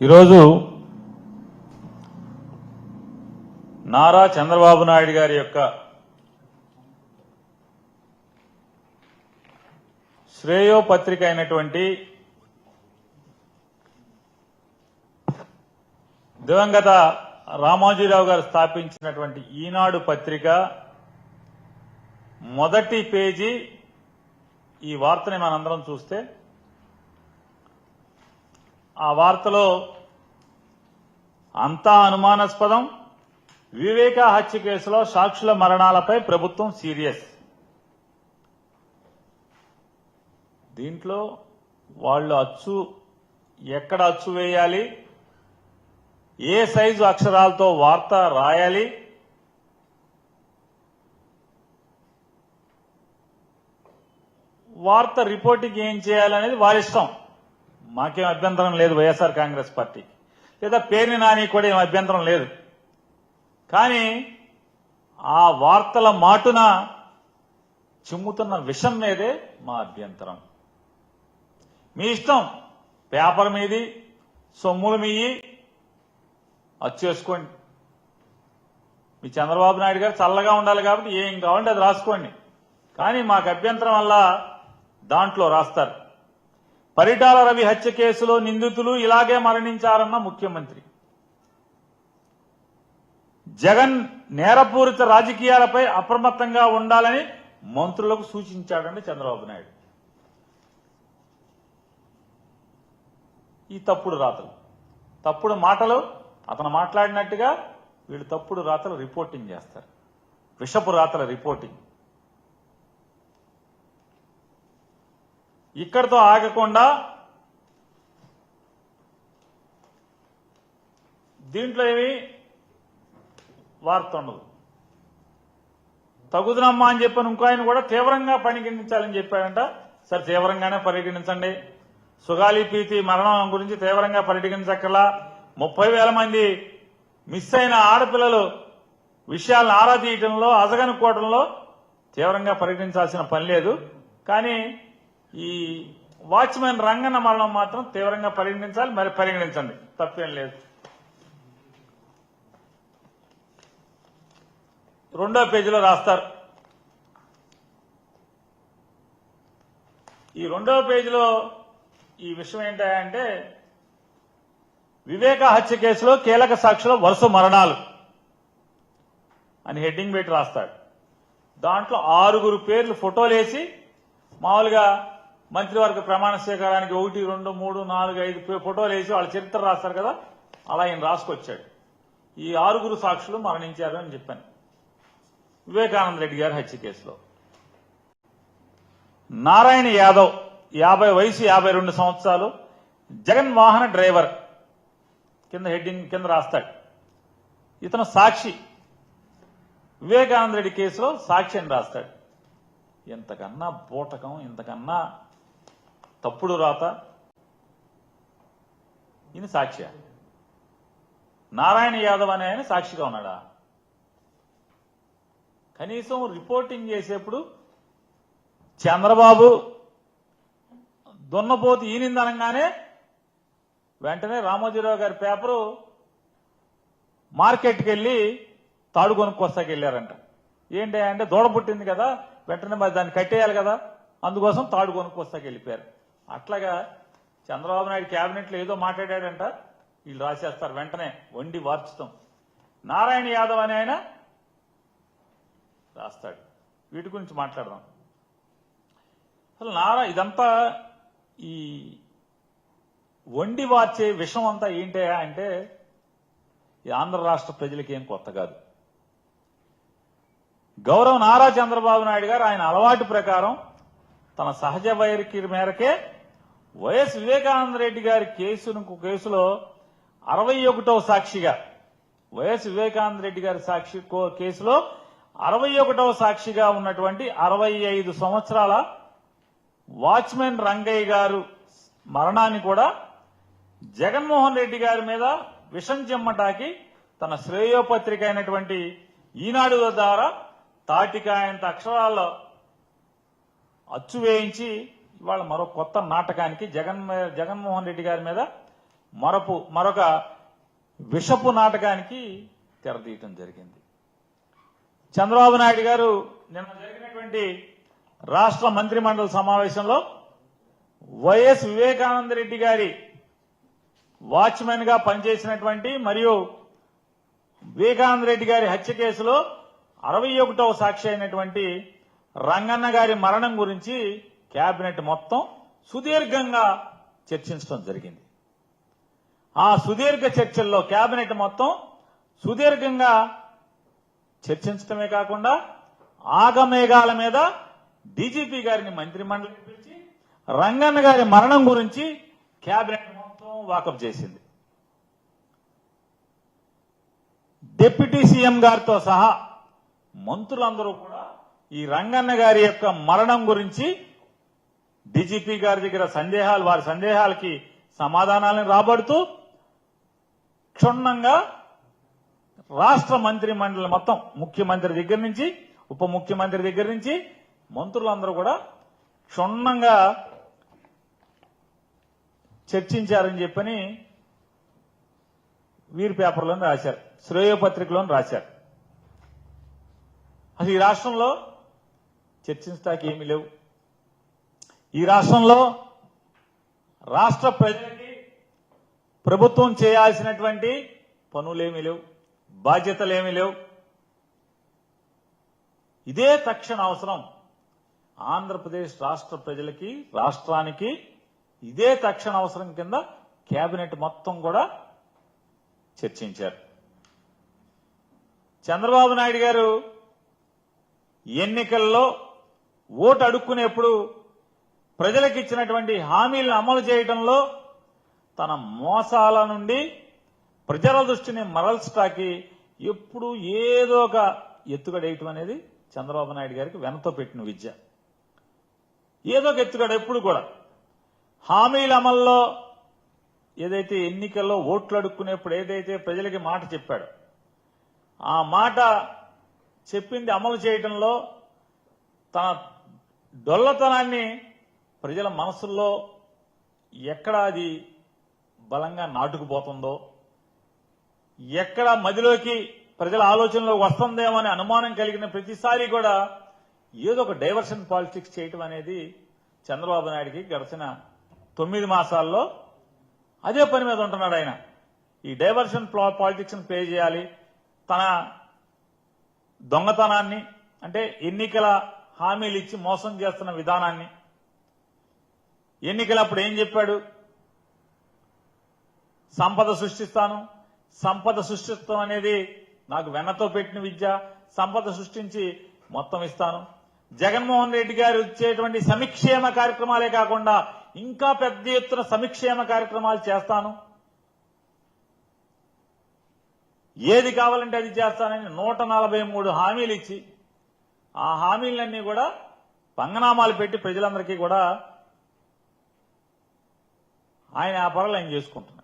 ఈరోజు నారా చంద్రబాబు నాయుడు గారి యొక్క శ్రేయో పత్రిక అయినటువంటి దివంగత రామోజీరావు గారు స్థాపించినటువంటి ఈనాడు పత్రిక మొదటి పేజీ ఈ వార్తని మనందరం చూస్తే ఆ వార్తలో అంతా అనుమానాస్పదం, వివేక హత్య కేసులో సాక్షుల మరణాలపై ప్రభుత్వం సీరియస్. దీంట్లో వాళ్ళు ఎక్కడ అచ్చు వేయాలి, ఏ సైజు అక్షరాలతో వార్త రాయాలి, వార్త రిపోర్టింగ్ ఏం చేయాలనేది వారిష్టం. మాకేం అభ్యంతరం లేదు, వైఎస్ఆర్ కాంగ్రెస్ పార్టీ లేదా పేర్ని నాని కూడా ఏం అభ్యంతరం లేదు. కానీ ఆ వార్తల మాటున చిమ్ముతున్న విషం మీదే మా అభ్యంతరం. మీ ఇష్టం, పేపర్ మీది, సొమ్ములు మీయి, అచ్చేసుకోండి. మీ చంద్రబాబు నాయుడు గారు చల్లగా ఉండాలి కాబట్టి ఏం కావాలంటే అది రాసుకోండి. కానీ మాకు అభ్యంతరం వల్ల దాంట్లో రాస్తారు, పరిటాల రవి హత్య కేసులో నిందితులు ఇలాగే మరణించారన్న ముఖ్యమంత్రి. జగన్ నేరపూరిత రాజకీయాలపై అప్రమత్తంగా ఉండాలని మంత్రులకు సూచించాడండి చంద్రబాబు నాయుడు. ఈ తప్పుడు రాతలు, తప్పుడు మాటలు అతను మాట్లాడినట్టుగా వీళ్ళు తప్పుడు రాతలు రిపోర్టింగ్ చేస్తారు, విషపు రాతల రిపోర్టింగ్. ఇక్కడితో ఆగకుండా దీంట్లో ఏమి వార్త ఉండదు. తగుదనమ్మా అని చెప్పని ఇంకో ఆయన కూడా తీవ్రంగా పరిగణించాలని చెప్పాడంట. సరే, తీవ్రంగానే పరిగణించండి. సుగాలి ప్రీతి మరణం గురించి తీవ్రంగా పరిగణించక్కర్లా. 30,000 మంది మిస్ అయిన ఆడపిల్లలు విషయాలను ఆరా తీయటంలో, అజగనుకోవడంలో తీవ్రంగా పరిగణించాల్సిన పని లేదు. కానీ ఈ వాచ్మెన్ రంగన్న మరణం మాత్రం తీవ్రంగా పరిగణించాలి. మరి పరిగణించండి, తప్పేం లేదు. రెండో పేజీలో రాస్తారు. ఈ రెండవ పేజీలో ఈ విషయం ఏంటంటే, వివేక హత్య కేసులో కీలక సాక్షుల వరుస మరణాలు అని హెడ్డింగ్ పెట్టి రాస్తాడు. దాంట్లో 6 పేర్లు ఫోటోలేసి, మామూలుగా మంత్రివర్గ ప్రమాణ స్వీకారానికి 1, 2, 3, 4, 5 ఫోటోలు వేసి వాళ్ళ చరిత్ర రాస్తారు కదా, అలా ఈయన రాసుకొచ్చాడు. ఈ 6 సాక్షులు మరణించారు అని చెప్పాను వివేకానంద రెడ్డి గారి హత్య కేసులో. నారాయణ యాదవ్ 50 వయసు, 52 సంవత్సరాలు, జగన్ వాహన డ్రైవర్ కింద హెడ్డింగ్ కింద రాస్తాడు. ఇతను సాక్షి, వివేకానంద రెడ్డి కేసులో సాక్షి అని రాస్తాడు. ఇంతకన్నా బూటకం, ఇంతకన్నా తప్పుడు రాత. ఈయన సాక్షి, నారాయణ యాదవ్ అనే ఆయన సాక్షిగా ఉన్నాడా? కనీసం రిపోర్టింగ్ చేసేప్పుడు చంద్రబాబు దున్నపోతు ఈనిందనగానే వెంటనే రామోజీరావు గారి పేపరు మార్కెట్కి వెళ్ళి తాడు కొనుక్కొస్తాకి వెళ్ళారంట. ఏంటి అంటే, దూడ పుట్టింది కదా, వెంటనే మరి దాన్ని కట్టేయాలి కదా, అందుకోసం తాడు కొనుక్కొస్తాకి వెళ్ళిపోయారు. అట్లాగా చంద్రబాబు నాయుడు క్యాబినెట్లో ఏదో మాట్లాడాడంట, వీళ్ళు రాసేస్తారు వెంటనే, వండి వార్చుతాం. నారాయణ యాదవ్ అనే ఆయన రాస్తాడు. వీటి గురించి మాట్లాడదాం. అసలు ఇదంతా ఈ వండి వార్చే విషయం అంతా ఏంటి అంటే, ఈ ఆంధ్ర రాష్ట్ర ప్రజలకి ఏం కొత్త కాదు. గౌరవ నారా చంద్రబాబు నాయుడు గారు ఆయన అలవాటు ప్రకారం తన సహజ వైఖరి మేరకే వైఎస్ వివేకానంద రెడ్డి గారి కేసులో 61వ సాక్షిగా, వైఎస్ వివేకానంద రెడ్డి గారి కేసులో 61వ సాక్షిగా ఉన్నటువంటి 65 సంవత్సరాల వాచ్మెన్ రంగయ్య గారు మరణాన్ని కూడా జగన్మోహన్ రెడ్డి గారి మీద విషం చెమ్మటాకి తన శ్రేయోపత్రిక అయినటువంటి ఈనాడు ద్వారా తాటికాయంత అక్షరాల్లో అచ్చు వేయించి ఇవాళ మరో కొత్త నాటకానికి జగన్మోహన్ రెడ్డి గారి మీద మరొక విషపు నాటకానికి తెరతీయటం జరిగింది. చంద్రబాబు నాయుడు గారు నిన్న జరిగినటువంటి రాష్ట్ర మంత్రిమండలి సమావేశంలో వైఎస్ వివేకానంద రెడ్డి గారి వాచ్మెన్ గా పనిచేసినటువంటి మరియు వివేకానంద రెడ్డి గారి హత్య కేసులో 61వ సాక్షి అయినటువంటి రంగన్న గారి మరణం గురించి కేబినెట్ మొత్తం సుదీర్ఘంగా చర్చించడం జరిగింది. ఆ సుదీర్ఘ చర్చల్లో కేబినెట్ మొత్తం సుదీర్ఘంగా చర్చించడమే కాకుండా ఆగమేఘాల మీద డీజీపీ గారిని మంత్రిమండలికి పిలిచి రంగన్న గారి మరణం గురించి కేబినెట్ మొత్తం వాకప్ చేసింది. డిప్యూటీ సీఎం గారితో సహా మంత్రులందరూ కూడా ఈ రంగన్న గారి యొక్క మరణం గురించి డీజీపీ గారి దగ్గర వారి సందేహాలకి సమాధానాలను రాబడుతూ క్షుణ్ణంగా రాష్ట్ర మంత్రి మండలి మొత్తం ముఖ్యమంత్రి దగ్గర నుంచి ఉప ముఖ్యమంత్రి దగ్గర నుంచి మంత్రులందరూ కూడా క్షుణ్ణంగా చర్చించారని చెప్పని వీరి పేపర్లోనే రాశారు, శ్రేయోపత్రికలోని రాశారు. అసలు ఈ రాష్ట్రంలో చర్చించడానికి ఏమీ లేవు. ఈ రాష్ట్రంలో రాష్ట్ర ప్రజలకి ప్రభుత్వం చేయాల్సినటువంటి పనులేమీ లేవు, బాధ్యతలేమీ లేవు. ఇదే తక్షణ అవసరం ఆంధ్రప్రదేశ్ రాష్ట్ర ప్రజలకి, రాష్ట్రానికి ఇదే తక్షణ అవసరం కింద కేబినెట్ మొత్తం కూడా చర్చించారు. చంద్రబాబు నాయుడు గారు ఎన్నికల్లో ఓటు అడుక్కునేప్పుడు ప్రజలకు ఇచ్చినటువంటి హామీలను అమలు చేయడంలో తన మోసాల నుండి ప్రజల దృష్టిని మరల్చడానికి ఎప్పుడు ఏదో ఒక ఎత్తుగడేయటం అనేది చంద్రబాబు నాయుడు గారికి వెనతో పెట్టిన విద్య. ఏదో ఒక ఎత్తుగడ ఎప్పుడు కూడా హామీల అమల్లో ఏదైతే ఎన్నికల్లో ఓట్లు అడుక్కునేప్పుడు ఏదైతే ప్రజలకి మాట చెప్పాడో ఆ మాట చెప్పింది అమలు చేయడంలో తన డొల్లతనాన్ని ప్రజల మనసుల్లో ఎక్కడ అది బలంగా నాటుకుపోతుందో, ఎక్కడ మదిలోకి ప్రజల ఆలోచనలో వస్తుందేమో అనే అనుమానం కలిగిన ప్రతిసారి కూడా ఏదో ఒక డైవర్షన్ పాలిటిక్స్ చేయటం అనేది చంద్రబాబు నాయుడికి గడిచిన 9 మాసాల్లో అదే పని మీద ఉంటున్నాడు ఆయన. ఈ డైవర్షన్ పాలిటిక్స్ ని ప్లే చేయాలి. తన దొంగతనాన్ని అంటే ఎన్నికల హామీలు ఇచ్చి మోసం చేస్తున్న విధానాన్ని, ఎన్నికలప్పుడు ఏం చెప్పాడు, సంపద సృష్టిస్తాం అనేది నాకు వెన్నతో పెట్టిన విద్య, సంపద సృష్టించి మొత్తం ఇస్తాను. జగన్మోహన్ రెడ్డి గారు ఇచ్చేటువంటి సంక్షేమ కార్యక్రమాలే కాకుండా ఇంకా పెద్ద ఎత్తున సంక్షేమ కార్యక్రమాలు చేస్తాను, ఏది కావాలంటే అది చేస్తానని 143 హామీలు ఇచ్చి ఆ హామీలన్నీ కూడా పంగనామాలు పెట్టి ప్రజలందరికీ కూడా ఆయన ఆ పనులు ఆయన చేసుకుంటున్నారు.